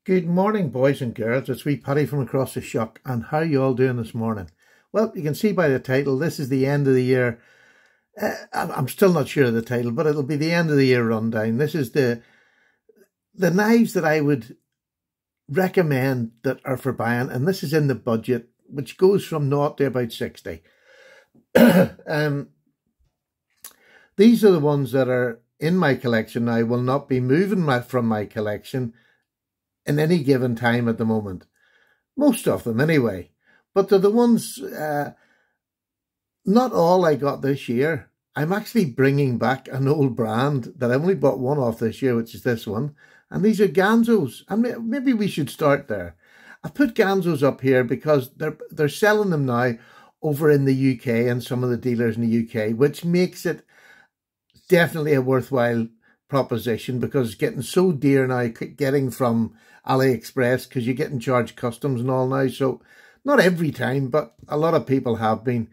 Good morning, boys and girls. It's wee Paddy from across the Shuck, and how you all doing this morning? Well, you can see by the title, this is the end of the year. I'm still not sure of the title, but it'll be the end of the year rundown. This is the knives that I would recommend that are for buying, and this is in the budget, which goes from 0 to about 60. These are the ones that are in my collection now. I will not be moving from my collection in any given time at the moment. Most of them anyway. But they're the ones, not all I got this year. I'm actually bringing back an old brand that I only bought one off this year, which is this one. And these are Ganzos. And maybe we should start there. I put Ganzos up here because they're selling them now over in the UK and some of the dealers in the UK, which makes it definitely a worthwhile proposition because it's getting so dear now getting from AliExpress because you're getting charged customs and all now. So not every time, but a lot of people have been.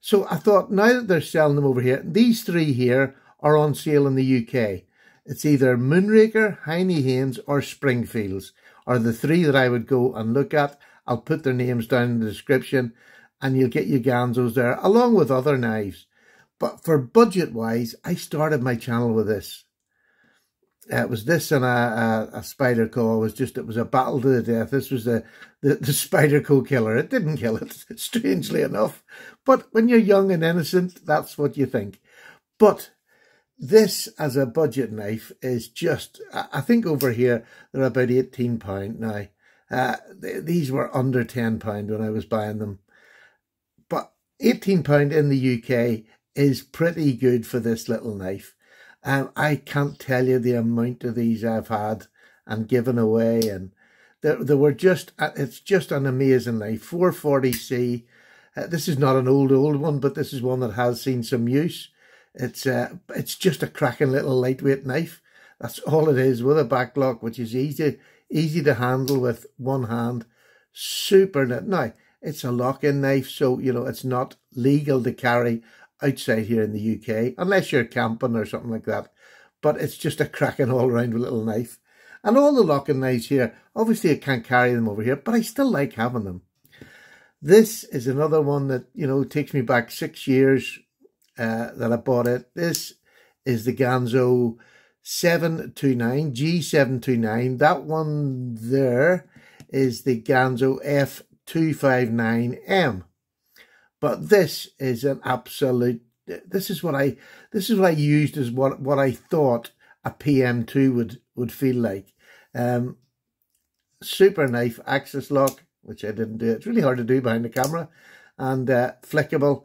So I thought now that they're selling them over here, these three here are on sale in the UK. It's either Moonraker, Heine Haines or Springfields are the three that I would go and look at. I'll put their names down in the description and you'll get your Ganzos there along with other knives. But for budget wise, I started my channel with this. It was this and a Spyderco. It was a battle to the death. This was the Spyderco killer. It didn't kill it, strangely enough. But when you're young and innocent, that's what you think. But this as a budget knife is just, I think over here, they're about £18 now. These were under £10 when I was buying them. But £18 in the UK is pretty good for this little knife. I can't tell you the amount of these I've had and given away, and they were just, it's just an amazing knife. 440C. This is not an old one, but this is one that has seen some use. It's just a cracking little lightweight knife. That's all it is, with a backlock, which is easy to handle with one hand. Super net. Now, it's a lock-in knife, so, you know, it's not legal to carry outside here in the UK, unless you're camping or something like that. But it's just a cracking all-round little knife. And all the locking knives here, obviously I can't carry them over here, but I still like having them. This is another one that, you know, takes me back 6 years that I bought it. This is the Ganzo 729, G729. That one there is the Ganzo F259M. But this is an absolute, this is what I used as what I thought a PM2 would feel like. Super knife, axis lock, which I didn't do. It's really hard to do behind the camera. And flickable,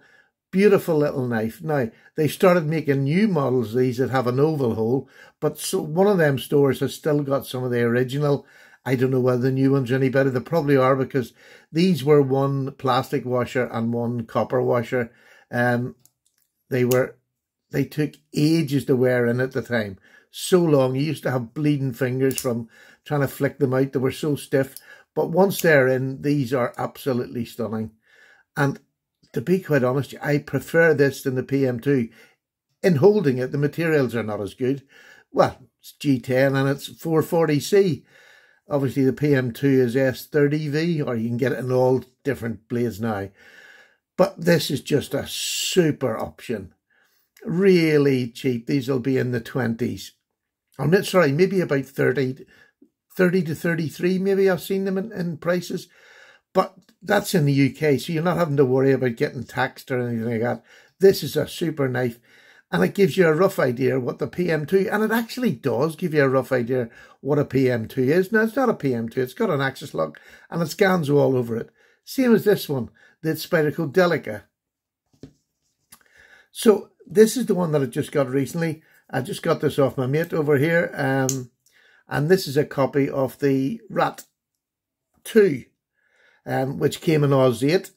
beautiful little knife. Now, they started making new models, these that have an oval hole, but so one of them stores has still got some of the original. I don't know whether the new ones are any better. They probably are, because these were one plastic washer and one copper washer. They took ages to wear in at the time. So long. You used to have bleeding fingers from trying to flick them out. They were so stiff. But once they're in, these are absolutely stunning. And to be quite honest, I prefer this than the PM2. In holding it, the materials are not as good. Well, it's G10 and it's 440C. Obviously, the PM2 is S30V, or you can get it in all different blades now. But this is just a super option. Really cheap. These will be in the 20s. I'm not sorry, maybe about 30 to 33, maybe I've seen them in prices. But that's in the UK, so you're not having to worry about getting taxed or anything like that. This is a super knife. And it gives you a rough idea what the PM2, and it actually does give you a rough idea what a PM2 is. Now, it's not a PM2, it's got an axis lock, and it's Ganzo all over it. Same as this one, the Spyderco Delica. So, this is the one that I just got recently. I just got this off my mate over here, and this is a copy of the Rat 2, which came in Oz 8.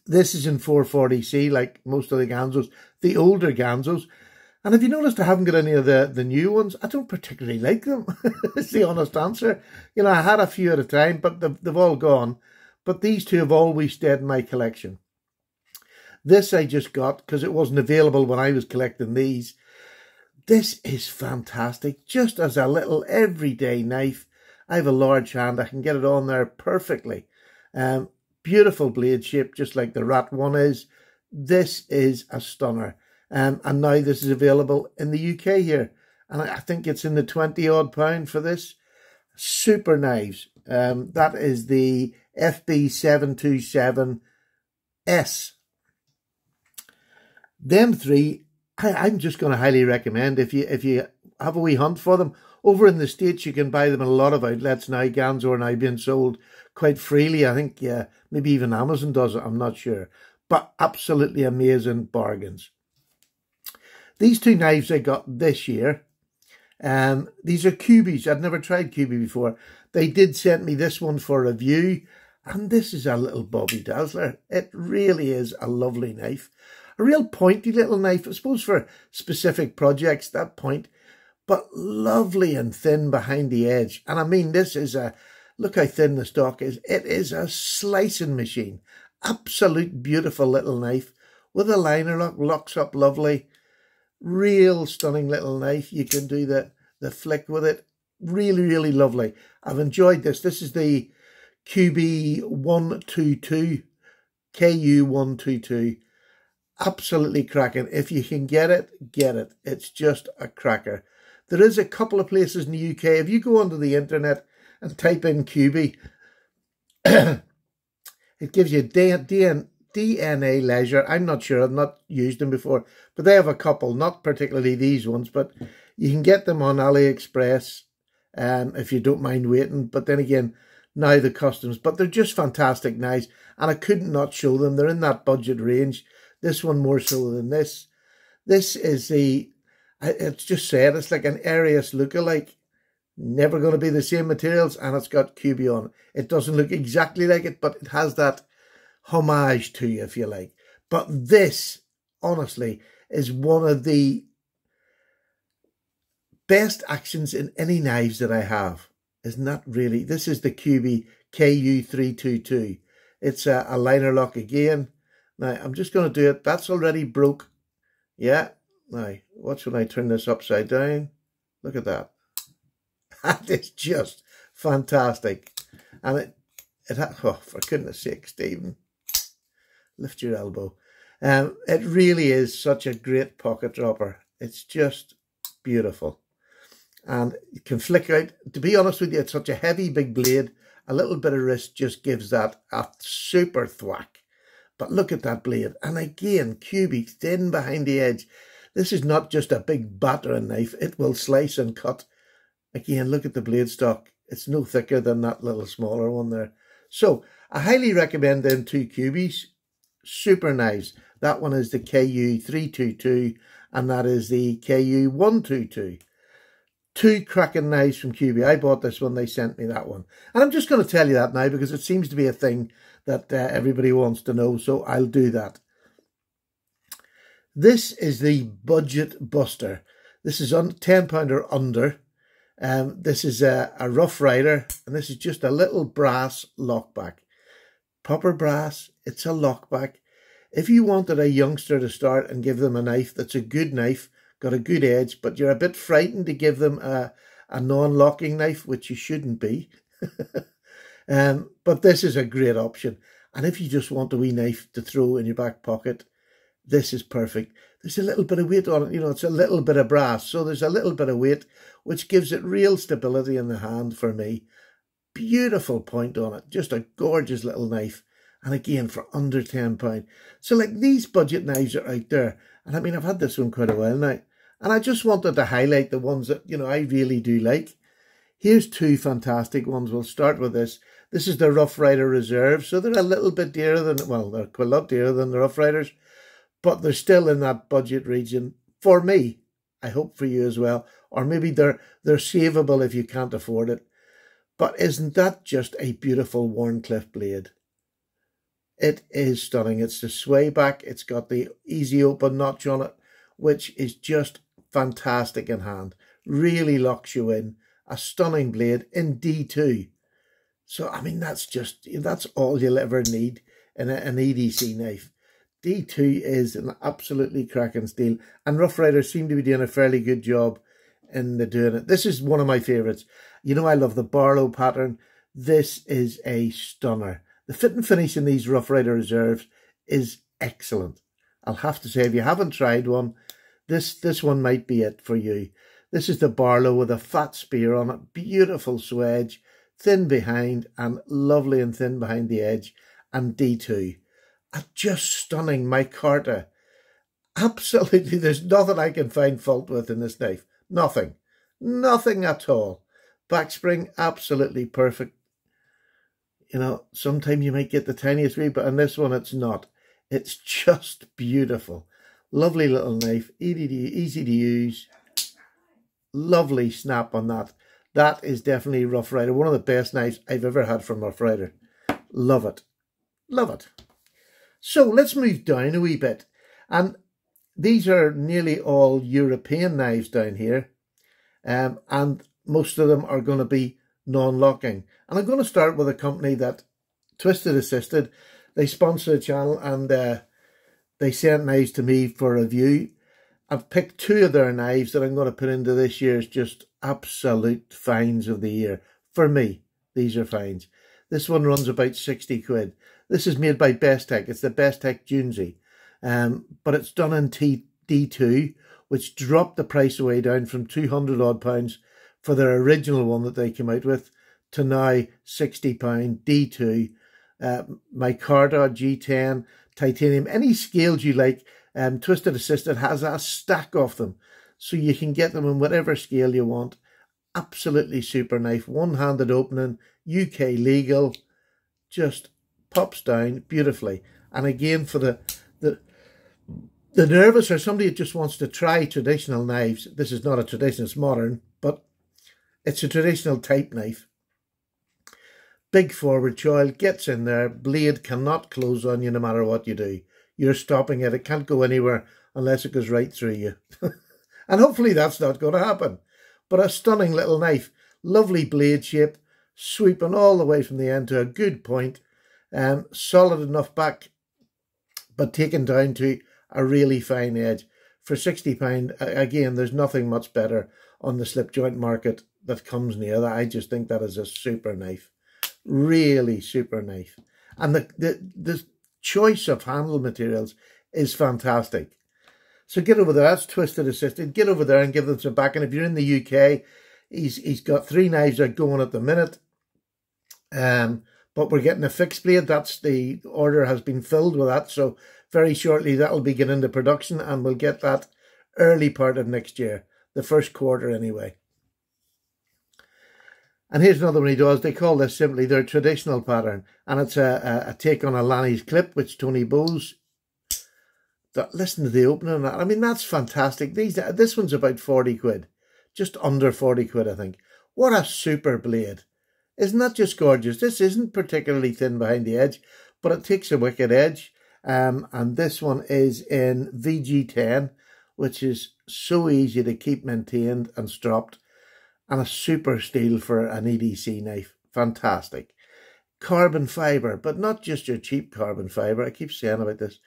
This is in 440C, like most of the Ganzos, the older Ganzos. And if you noticed, I haven't got any of the new ones. I don't particularly like them. It's the honest answer. You know, I had a few at a time, but they've all gone. But these two have always stayed in my collection. This I just got because it wasn't available when I was collecting these. This is fantastic. Just as a little everyday knife. I have a large hand. I can get it on there perfectly. Beautiful blade shape, just like the Rat 1 is. This is a stunner. And now this is available in the UK here. And I think it's in the 20 odd pound for this. Super knives. That is the FB727S. Them three, I'm just going to highly recommend if you have a wee hunt for them. Over in the States, you can buy them in a lot of outlets now. Ganzo are now being sold quite freely. I think, yeah, maybe even Amazon does it. I'm not sure. But absolutely amazing bargains. These two knives I got this year. These are Cubies. I'd never tried Cubie before. They did send me this one for review. And this is a little Bobby Dazzler. It really is a lovely knife. A real pointy little knife. I suppose for specific projects, that point. But lovely and thin behind the edge. And I mean, this is a, look how thin the stock is. It is a slicing machine. Absolute beautiful little knife with a liner lock, locks up lovely. Real stunning little knife. You can do the flick with it. Really, really lovely. I've enjoyed this. This is the QB122, KU122. Absolutely cracking. If you can get it, get it. It's just a cracker. There is a couple of places in the UK. If you go onto the internet and type in Cubie, it gives you DNA Leisure. I'm not sure. I've not used them before. But they have a couple. Not particularly these ones. But you can get them on AliExpress if you don't mind waiting. But then again, now the customs. But they're just fantastic knives. And I couldn't not show them. They're in that budget range. This one more so than this. This is the... It's just said, it's like an Arius lookalike. Never going to be the same materials, and it's got Cubie on it. It doesn't look exactly like it, but it has that homage to you, if you like. But this, honestly, is one of the best actions in any knives that I have. Isn't that really? This is the Cubie KU322. It's a liner lock again. Now, I'm just going to do it. That's already broke. Yeah. Now, watch when I turn this upside down. Look at that. That is just fantastic. And oh, for goodness sake, Stephen, lift your elbow. It really is such a great pocket dropper. It's just beautiful. And you can flick out. To be honest with you, it's such a heavy, big blade. A little bit of wrist just gives that a super thwack. But look at that blade. And again, Cubie, thin behind the edge. This is not just a big battering knife. It will slice and cut. Again, look at the blade stock. It's no thicker than that little smaller one there. So, I highly recommend them two Cubies. Super knives. That one is the KU322 and that is the KU122. Two cracking knives from Cubie. I bought this one. They sent me that one. And I'm just going to tell you that now because it seems to be a thing that everybody wants to know. So, I'll do that. This is the Budget Buster. This is £10 or under. This is a Rough Rider, and this is just a little brass lockback. Proper brass, it's a lockback. If you wanted a youngster to start and give them a knife that's a good knife, got a good edge, but you're a bit frightened to give them a non-locking knife, which you shouldn't be. But this is a great option. And if you just want a wee knife to throw in your back pocket, this is perfect. There's a little bit of weight on it. You know, it's a little bit of brass. So there's a little bit of weight, which gives it real stability in the hand for me. Beautiful point on it. Just a gorgeous little knife. And again, for under £10. So like these budget knives are out there. And I mean, I've had this one quite a while now. And I just wanted to highlight the ones that, you know, I really do like. Here's two fantastic ones. We'll start with this. This is the Rough Rider Reserve. So they're a little bit dearer than, well, they're quite a lot dearer than the Rough Riders. But they're still in that budget region for me. I hope for you as well. Or maybe they're savable if you can't afford it. But isn't that just a beautiful Wharncliffe blade? It is stunning. It's the sway back. It's got the easy open notch on it, which is just fantastic in hand. Really locks you in. A stunning blade in D2. So, I mean, that's all you'll ever need in an EDC knife. D2 is an absolutely cracking steel, and Rough Riders seem to be doing a fairly good job in doing it. This is one of my favourites. You know I love the Barlow pattern. This is a stunner. The fit and finish in these Rough Rider Reserves is excellent. I'll have to say, if you haven't tried one, this one might be it for you. This is the Barlow with a fat spear on it. Beautiful swedge, thin behind and lovely and thin behind the edge, and D2. Just stunning micarta. Absolutely, there's nothing I can find fault with in this knife. Nothing. Nothing at all. Backspring, absolutely perfect. You know, sometimes you might get the tiniest wee, but on this one it's not. It's just beautiful. Lovely little knife, easy to use. Lovely snap on that. That is definitely Rough Rider. One of the best knives I've ever had from Rough Rider. Love it. Love it. So let's move down a wee bit. And these are nearly all European knives down here. And most of them are going to be non-locking. And I'm going to start with a company that Twisted Assisted. They sponsor the channel and they sent knives to me for review. I've picked 2 of their knives that I'm going to put into this year's just absolute finds of the year. For me, these are finds. This one runs about 60 quid. This is made by Bestech. It's the Bestech Junsey. But it's done in D2, which dropped the price away down from 200 odd pounds for their original one that they came out with to now £60 D2. Micarta, G10, titanium, any scales you like. Twisted Assisted has a stack of them, so you can get them in whatever scale you want. Absolutely super knife, one-handed opening, UK legal, just pops down beautifully. And again, for the nervous or somebody that just wants to try traditional knives, this is not a traditional, it's modern, but it's a traditional type knife. Big forward choil, gets in there, blade cannot close on you no matter what you do. You're stopping it. It can't go anywhere unless it goes right through you. And hopefully that's not going to happen. But a stunning little knife. Lovely blade shape. Sweeping all the way from the end to a good point. Solid enough back, but taken down to a really fine edge. For £60, again, there's nothing much better on the slip joint market that comes near that. I just think that is a super knife. Really super knife. And the choice of handle materials is fantastic. So get over there. That's Twisted Assisted. Get over there and give them some back. And if you're in the UK, he's got 3 knives that are going at the minute. But we're getting a fixed blade. That's the order has been filled with that. So very shortly that'll be getting into production, and we'll get that early part of next year, the first quarter anyway. And here's another one he does. They call this simply their traditional pattern. And it's a take on a Lanny's clip, which Tony Bowes. Listen to the opening of that. I mean, that's fantastic. This one's about 40 quid. Just under 40 quid, I think. What a super blade. Isn't that just gorgeous? This isn't particularly thin behind the edge, but it takes a wicked edge. And this one is in VG10, which is so easy to keep maintained and stropped. And a super steel for an EDC knife. Fantastic. Carbon fibre, but not just your cheap carbon fibre. I keep saying about this.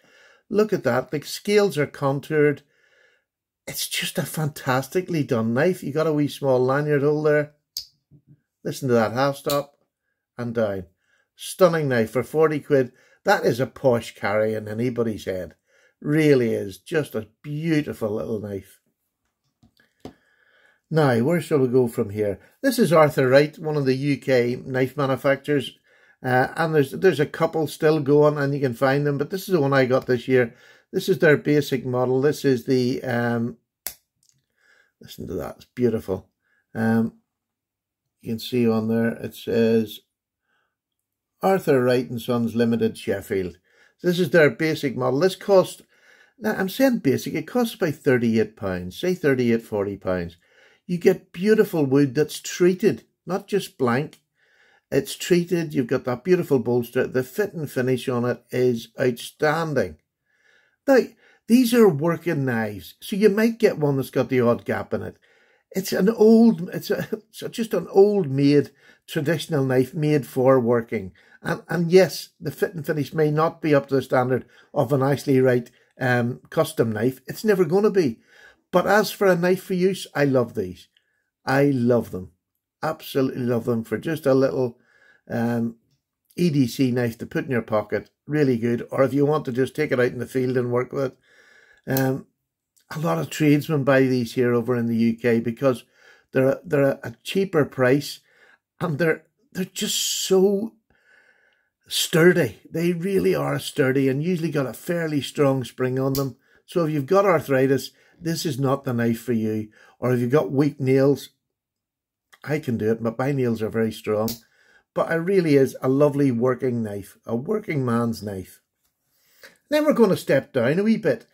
Look at that. The scales are contoured. It's just a fantastically done knife. You got a wee small lanyard hole there. Listen to that. Half stop and down. Stunning knife for 40 quid. That is a posh carry in anybody's head. Really is. Just a beautiful little knife. Now, where shall we go from here? This is Arthur Wright, one of the UK knife manufacturers. And there's a couple still going, and you can find them. But this is the one I got this year. This is their basic model. This is the... listen to that. It's beautiful. You can see on there, it says Arthur Wright and Sons Limited, Sheffield. This is their basic model. This cost... Now, I'm saying basic. It costs about £38. Say £38, £40. You get beautiful wood that's treated, not just blank. It's treated. You've got that beautiful bolster. The fit and finish on it is outstanding. Now, these are working knives, so you might get one that's got the odd gap in it. It's an old, just an old made traditional knife made for working. And yes, the fit and finish may not be up to the standard of an Ashley Wright custom knife. It's never going to be. But as for a knife for use, I love these. I love them. Absolutely love them for just a little EDC knife to put in your pocket. Really good. Or if you want to just take it out in the field and work with it. A lot of tradesmen buy these here over in the UK because they're a cheaper price, and they're just so sturdy. They really are sturdy, and usually got a fairly strong spring on them. So if you've got arthritis, this is not the knife for you. Or if you've got weak nails, I can do it, but my nails are very strong. But it really is a lovely working knife, a working man's knife. Then we're going to step down a wee bit.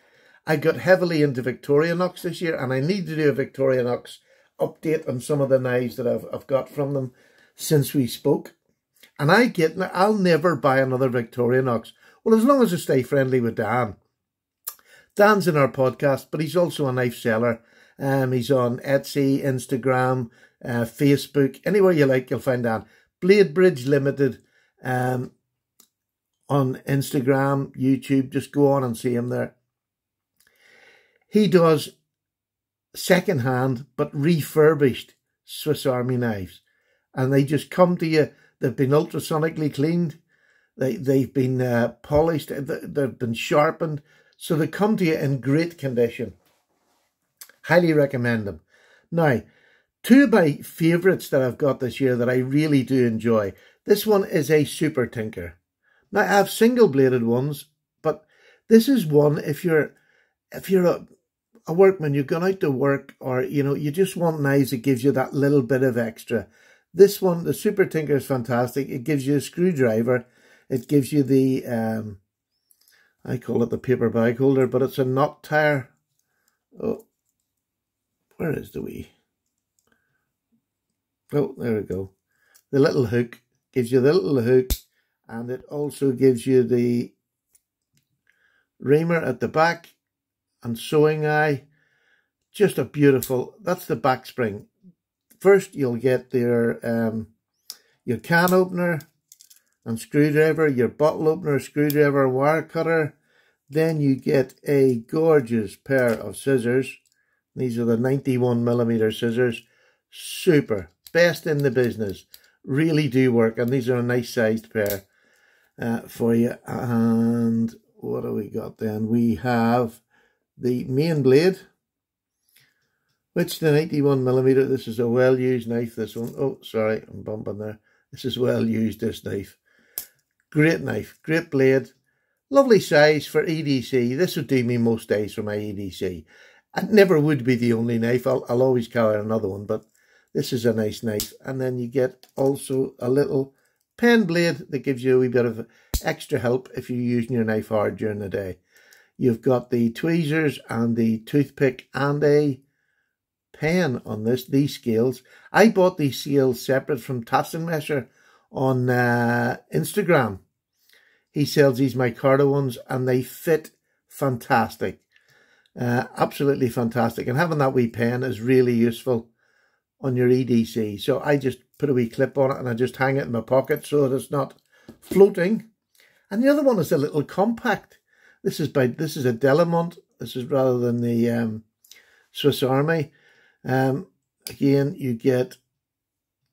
I got heavily into Victorinox this year, and I need to do a Victorinox update on some of the knives that I've got from them since we spoke. And I'll never buy another Victorinox. Well, as long as I stay friendly with Dan. Dan's in our podcast, but he's also a knife seller. He's on Etsy, Instagram, Facebook, anywhere you like, you'll find Dan. Blade Bridge Limited on Instagram, YouTube. Just go on and see him there. He does second-hand but refurbished Swiss Army knives, and they just come to you. They've been ultrasonically cleaned. They've been polished. They've been sharpened, so they come to you in great condition. Highly recommend them. Now, two of my favourites that I've got this year that I really do enjoy. This one is a Super Tinker. Now, I have single-bladed ones, but this is one if you're a workman, you've gone out to work, or you just want knives that gives you that little bit of extra. This one, the Super Tinker, is fantastic. It gives you a screwdriver. It gives you the I call it the paper bag holder, but it's a knot tire. Oh, where is the wee? Oh, there we go. The little hook gives you the little hook, and it also gives you the reamer at the back and sewing eye. Just a beautiful, that's the back spring. First you'll get your can opener and screwdriver, your bottle opener, screwdriver, wire cutter. Then you get a gorgeous pair of scissors. These are the 91mm scissors. Super. Best in the business. Really do work, and these are a nice sized pair for you. And what do we got then? We have the main blade, which the 91mm, this is a well-used knife, this one. Oh, sorry, I'm bumping there. This is well-used, this knife. Great knife, great blade. Lovely size for EDC. This would do me most days for my EDC. It never would be the only knife. I'll always carry another one, but this is a nice knife. And then you get also a little pen blade that gives you a wee bit of extra help if you're using your knife hard during the day. You've got the tweezers and the toothpick and a pen on these scales. I bought these scales separate from Taschenmesser on Instagram. He sells these micarta ones, and they fit fantastic. Absolutely fantastic. And having that wee pen is really useful on your EDC. So I just put a wee clip on it, and I just hang it in my pocket so that it's not floating. And the other one is a little compact. This is a Delamont. This is rather than the Swiss Army. Again, you get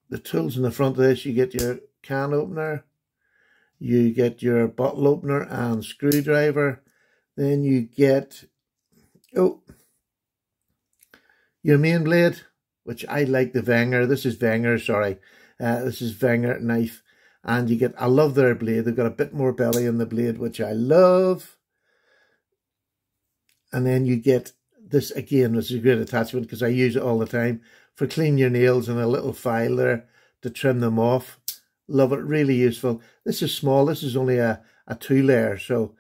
the tools in the front of this. You get your can opener. You get your bottle opener and screwdriver. Then you get, your main blade, which I like the Wenger. This is Wenger, sorry. This is Wenger knife. And I love their blade. They've got a bit more belly in the blade, which I love. And then you get this, again, which is a great attachment because I use it all the time for cleaning your nails, and a little file there to trim them off. Love it, really useful. This is small. This is only a 2-layer, so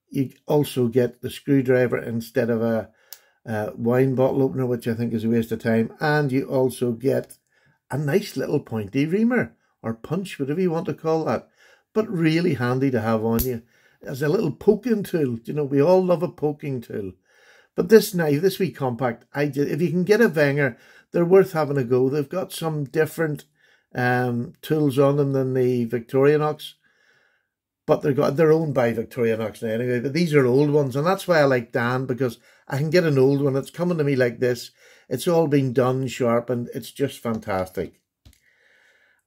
you also get the screwdriver instead of a wine bottle opener, which I think is a waste of time. And you also get a nice little pointy reamer or punch, whatever you want to call that, but really handy to have on you as a little poking tool. We all love a poking tool. But this knife, this wee compact, if you can get a Wenger, they're worth having a go. They've got some different tools on them than the Victorinox, but they're owned by Victorinox now anyway. But these are old ones, and that's why I like Dan, because I can get an old one. It's coming to me like this. It's all been done, sharpened. It's just fantastic.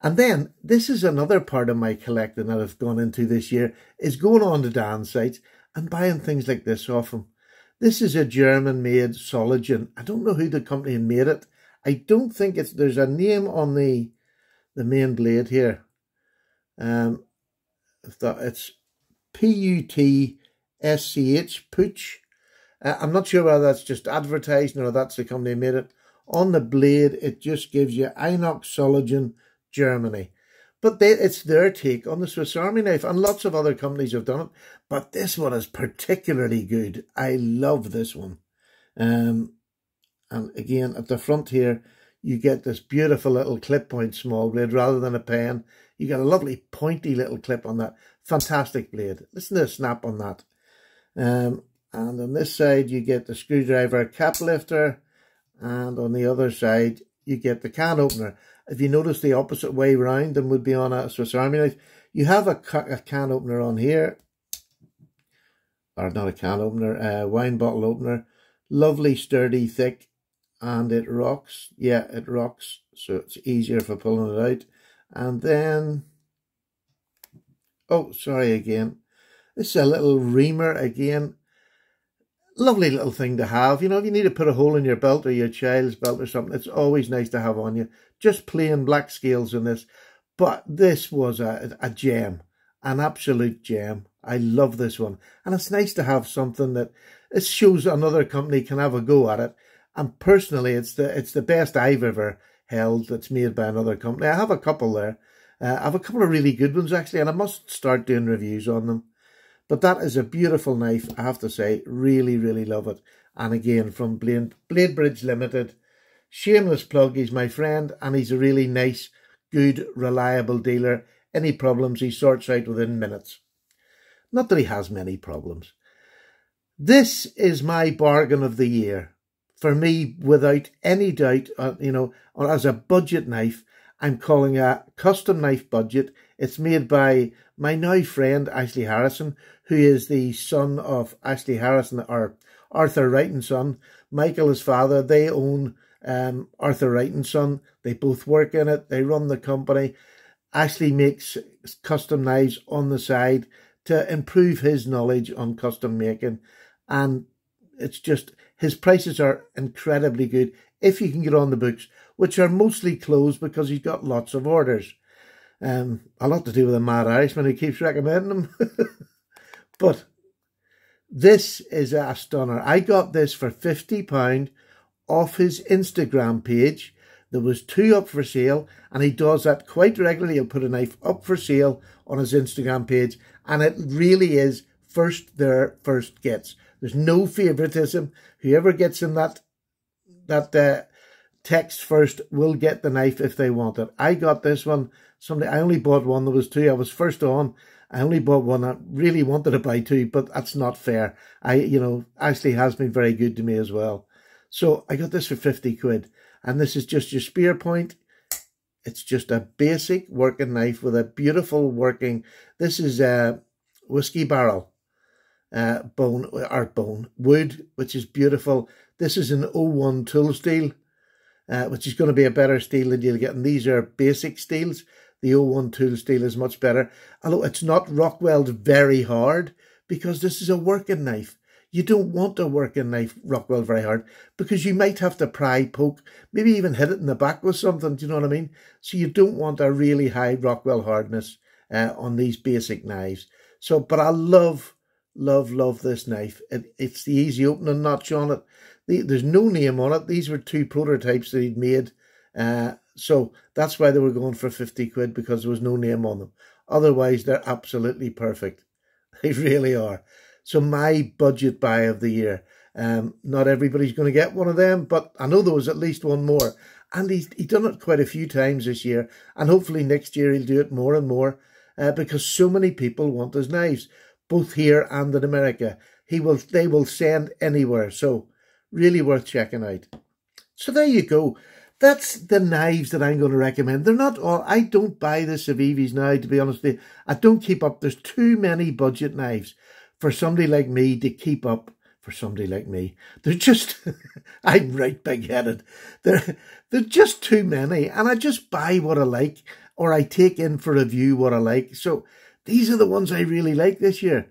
And then this is another part of my collecting that I've gone into this year, is going on to Dan's sites and buying things like this off him. This is a German-made Soligen. I don't know who the company made it. I don't think there's a name on the main blade here. It's P-U-T-S-C-H, Putsch. I'm not sure whether that's just advertising or that's the company who made it. On the blade, it just gives you Inox Soligen, Germany. But it's their take on the Swiss Army knife, and lots of other companies have done it. But this one is particularly good. I love this one. And again, at the front here, you get this beautiful little clip point small blade rather than a pen. You get a lovely pointy little clip on that. Fantastic blade. Listen to the snap on that. And on this side, you get the screwdriver cap lifter. And on the other side, you get the can opener. If you notice the opposite way round than would be on a Swiss Army knife, you have a can opener on here. Or not a can opener, a wine bottle opener. Lovely, sturdy, thick. And it rocks. Yeah, it rocks. So it's easier for pulling it out. And then, oh, sorry again. This is a little reamer again. Lovely little thing to have. You know, if you need to put a hole in your belt or your child's belt or something, it's always nice to have on you. Just plain black scales in this. But this was a gem. An absolute gem. I love this one. And it's nice to have something that it shows another company can have a go at it. And personally, it's the best I've ever held that's made by another company. I have a couple there. I have a couple of really good ones, actually, and I must start doing reviews on them. But that is a beautiful knife, I have to say. Really, really love it. And again, from Bladebridge Limited. Shameless plug, he's my friend, and he's a really nice, good, reliable dealer. Any problems he sorts out within minutes. Not that he has many problems. This is my bargain of the year. For me, without any doubt, you know, as a budget knife, I'm calling a custom knife budget. It's made by my now friend, Ashley Harrison, who is the son of Ashley Harrison, or Arthur Wright and Son. Michael, his father, they own Arthur Wright and Son. They both work in it. They run the company. Ashley makes custom knives on the side to improve his knowledge on custom making. And it's just, his prices are incredibly good if you can get on the books, which are mostly closed because he's got lots of orders. A lot to do with a mad Irishman who keeps recommending them. But this is a stunner. I got this for £50 off his Instagram page. There was 2 up for sale, and he does that quite regularly. He'll put a knife up for sale on his Instagram page, and it really is first there, first gets. There's no favoritism. Whoever gets in that text first will get the knife if they want it. I got this one. I only bought one. There was 2. I was first on. I only bought one. I really wanted to buy 2, but that's not fair. Ashley has been very good to me as well. So I got this for 50 quid. And this is just your spear point. It's just a basic working knife with a beautiful working. This is a whiskey barrel. Wood, which is beautiful. This is an 01 tool steel, which is going to be a better steel than you'll get. And these are basic steels. The 01 tool steel is much better. Although it's not Rockwelled very hard, because this is a working knife. You don't want a working knife Rockwell very hard, because you might have to pry, poke, maybe even hit it in the back with something. Do you know what I mean? So you don't want a really high Rockwell hardness on these basic knives. So, but I love this knife. It's the easy opening notch on it. There's no name on it. These were 2 prototypes that he'd made. So that's why they were going for 50 quid, because there was no name on them. Otherwise, they're absolutely perfect. They really are. So my budget buy of the year. Not everybody's going to get one of them, but I know there was at least one more. And he's done it quite a few times this year. And hopefully next year he'll do it more and more, because so many people want his knives, both here and in America. They will send anywhere. So really worth checking out. So there you go. That's the knives that I'm going to recommend. They're not all. I don't buy the Civivis now, to be honest with you. I don't keep up. There's too many budget knives for somebody like me to keep up. For somebody like me, they're just, I'm right big-headed. They're just too many, and I just buy what I like. or I take in for review what I like. So these are the ones I really like this year.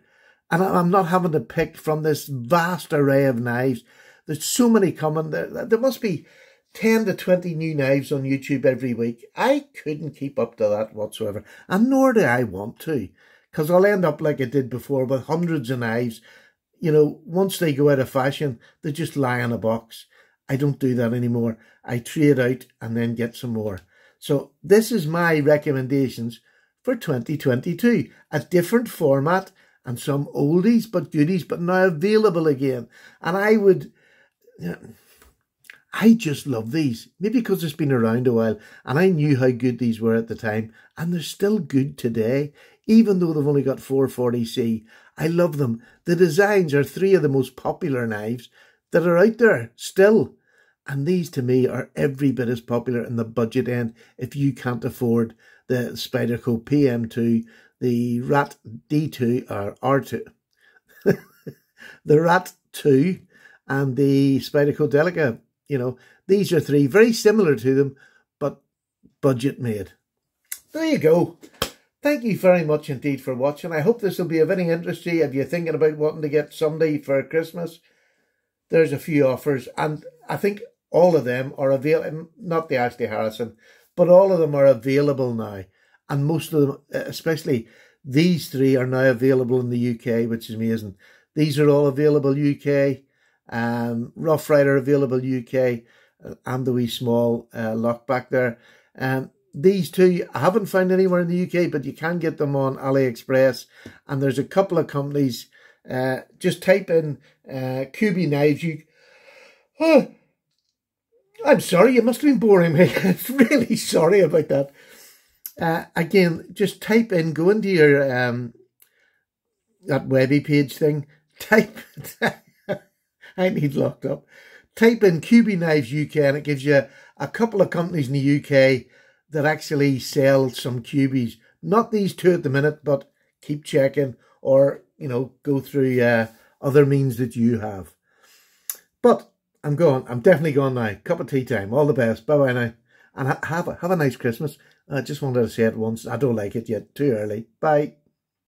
And I'm not having to pick from this vast array of knives. There's so many coming. There must be 10 to 20 new knives on YouTube every week. I couldn't keep up to that whatsoever. And nor do I want to. Because I'll end up like I did before with hundreds of knives. You know, once they go out of fashion, they just lie in a box. I don't do that anymore. I trade out and then get some more. So this is my recommendations for 2022. A different format and some oldies but goodies, but now available again. And I just love these. Maybe because it's been around a while and I knew how good these were at the time. And they're still good today, even though they've only got 440C. I love them. The designs are 3 of the most popular knives that are out there still. And these to me are every bit as popular in the budget end if you can't afford the Spyderco PM2, the Rat D2 or R2, the Rat 2 and the Spyderco Delica. You know, these are 3 very similar to them, but budget made. There you go. Thank you very much indeed for watching. I hope this will be of any interest to you if you're thinking about wanting to get somebody for Christmas. There's a few offers, and I think all of them are available, not the Ashley Harrison, but all of them are available now. And most of them, especially these 3, are now available in the UK, which is amazing. These are all available UK. Rough Rider available UK, and the wee small lock back there. These 2 I haven't found anywhere in the UK, but you can get them on AliExpress. And there's a couple of companies. Just type in QB Knives. I'm sorry, you must have been boring me. I'm really sorry about that. Again, just type in, go into your that Webby page thing. Type. I need locked up. Type in QB Knives UK and it gives you a couple of companies in the UK that actually sell some QBs. Not these 2 at the minute, but keep checking, or, you know, go through other means that you have. But I'm gone. I'm definitely gone now. Cup of tea time. All the best. Bye-bye now. And have a nice Christmas. I just wanted to say it once. I don't like it yet. Too early. Bye.